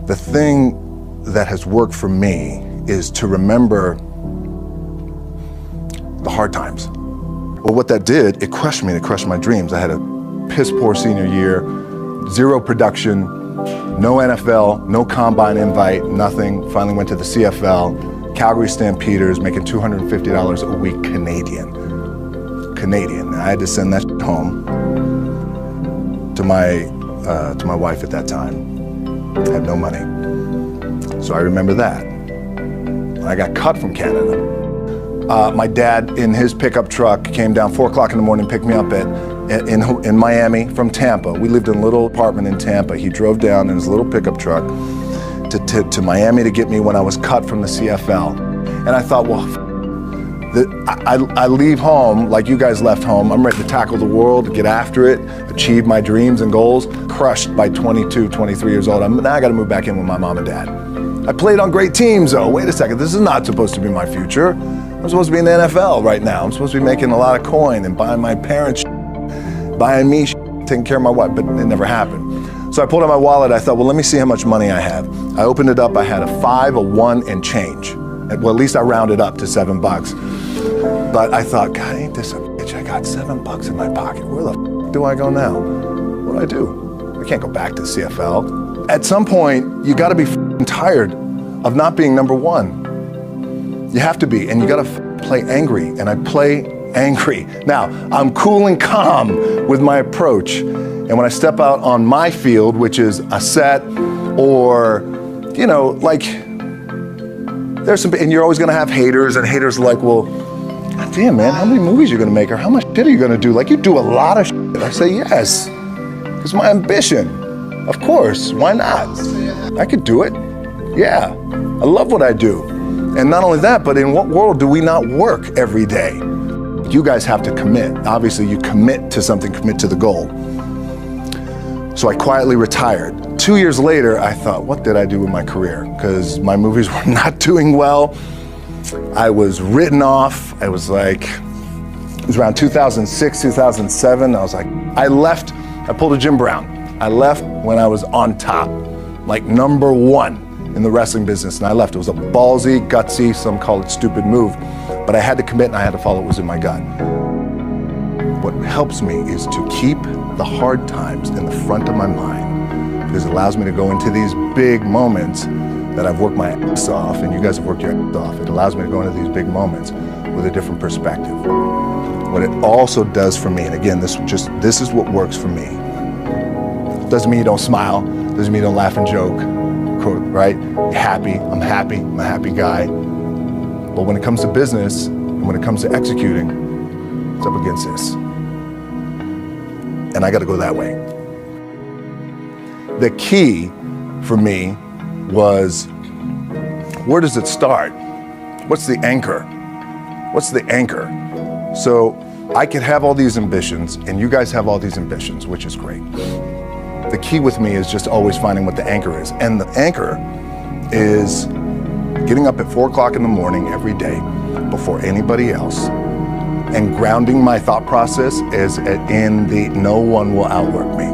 The thing that has worked for me is to remember the hard times. Well, what that did, it crushed me and it crushed my dreams. I had a piss poor senior year, zero production, no NFL, no combine invite, nothing. Finally went to the CFL, Calgary Stampeders, making $250 a week Canadian. I had to send that home to my wife at that time. I had no money. So I remember that. I got cut from Canada. My dad, in his pickup truck, came down 4 o'clock in the morning, picked me up in Miami from Tampa. We lived in a little apartment in Tampa. He drove down in his little pickup truck to Miami to get me when I was cut from the CFL. And I thought, well, I leave home like you guys left home. I'm ready to tackle the world, get after it, achieve my dreams and goals. Crushed by 22, 23 years old. Now I got to move back in with my mom and dad. I played on great teams though. Wait a second, this is not supposed to be my future. I'm supposed to be in the NFL right now. I'm supposed to be making a lot of coin and buying my parents, buying me, taking care of my wife, but it never happened. So I pulled out my wallet. I thought, well, let me see how much money I have. I opened it up. I had a 5, a 1, and change. Well, at least I rounded up to $7. But I thought, God, ain't this a bitch? I got $7 in my pocket. Where the f do I go now? What do I do? I can't go back to CFL. At some point, you got to be tired of not being number one. You have to be, and you got to play angry, and I play angry. Now, I'm cool and calm with my approach, and when I step out on my field, which is a set, or, you know, like, there's some, and you're always gonna have haters, and haters are like, well, God damn, man, how many movies are you gonna make, or how much shit are you gonna do? Like, you do a lot of shit. I say, yes, it's my ambition. Of course, why not? I could do it. Yeah, I love what I do. And not only that, but in what world do we not work every day? You guys have to commit. Obviously, you commit to something, commit to the goal. So I quietly retired. 2 years later, I thought, what did I do with my career? Because my movies were not doing well. I was written off. I was like, it was around 2006, 2007. I was like, I left, I pulled a Jim Brown. I left when I was on top, like number one in the wrestling business, and I left. It was a ballsy, gutsy, some call it stupid move, but I had to commit and I had to follow what was in my gut. What helps me is to keep the hard times in the front of my mind, because it allows me to go into these big moments that I've worked my ass off, and you guys have worked your ass off. It allows me to go into these big moments with a different perspective. What it also does for me, and again, this is what works for me. Doesn't mean you don't smile, doesn't mean you don't laugh and joke, right? Happy, I'm a happy guy. But when it comes to business, and when it comes to executing, it's up against this. And I gotta go that way. The key for me was, where does it start? What's the anchor? What's the anchor? So I could have all these ambitions, and you guys have all these ambitions, which is great. The key with me is just always finding what the anchor is. And the anchor is getting up at 4 o'clock in the morning every day before anybody else and grounding my thought process is in the no one will outwork me.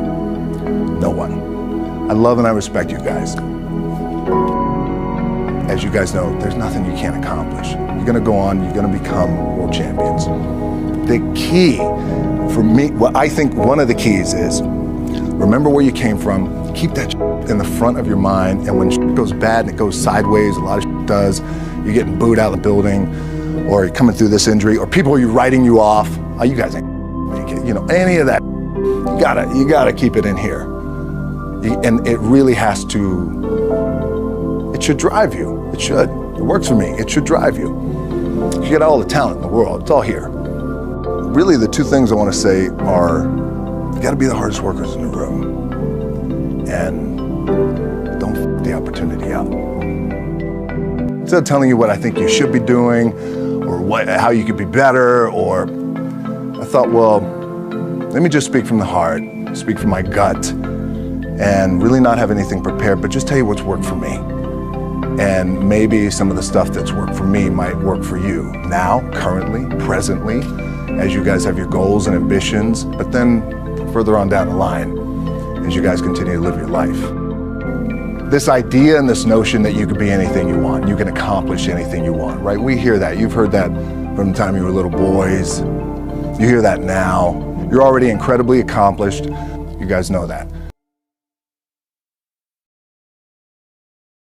No one. I love and I respect you guys. As you guys know, there's nothing you can't accomplish. You're gonna go on, you're gonna become world champions. The key for me, what I think one of the keys is, remember where you came from, keep that in the front of your mind, and when shit goes bad and it goes sideways, a lot of shit does, you're getting booed out of the building, or you're coming through this injury, or people are writing you off, oh, you guys ain't make it, you know, any of that, you gotta keep it in here. And it really has to, it should drive you, it should. It works for me, it should drive you. You got all the talent in the world, it's all here. Really the two things I wanna say are, you gotta be the hardest workers in the room, and don't f the opportunity up. Instead of telling you what I think you should be doing, or how you could be better, or I thought, well, let me just speak from the heart, speak from my gut, and really not have anything prepared, but just tell you what's worked for me. And maybe some of the stuff that's worked for me might work for you now, currently, presently, as you guys have your goals and ambitions, but then further on down the line as you guys continue to live your life. This idea and this notion that you can be anything you want, you can accomplish anything you want, right? We hear that. You've heard that from the time you were little boys. You hear that now. You're already incredibly accomplished. You guys know that.